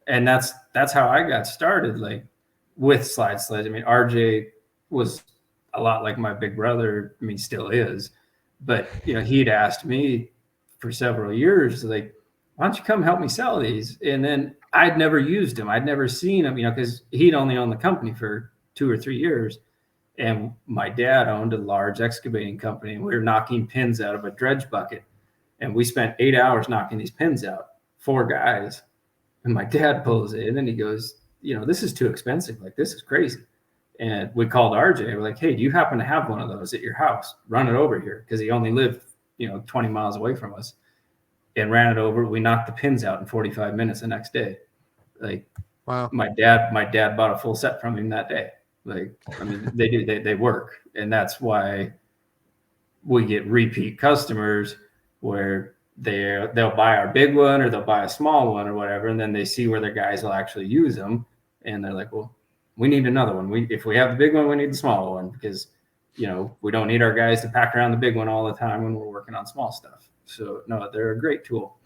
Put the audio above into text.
and that's how I got started, like with Sledge. I mean, RJ was a lot like my big brother. I mean, still is, but he'd asked me for several years, like, why don't you come help me sell these? And then I'd never used him. I'd never seen him, because he'd only owned the company for 2 or 3 years. And my dad owned a large excavating company, and we were knocking pins out of a dredge bucket. And we spent 8 hours knocking these pins out, 4 guys. And my dad pulls in and he goes, this is too expensive. Like, this is crazy. And we called RJ. We're like, hey, do you happen to have one of those at your house? Run it over here. Because he only lived, 20 miles away from us. And ran it over. We knocked the pins out in 45 minutes the next day. Like, wow. My dad bought a full set from him that day. Like, I mean, they work. And that's why we get repeat customers where they'll buy our big one or they'll buy a small one or whatever. And then they see where their guys will actually use them. And they're like, well, we need another one. If we have the big one, we need the small one, because, we don't need our guys to pack around the big one all the time when we're working on small stuff. So no, they're a great tool.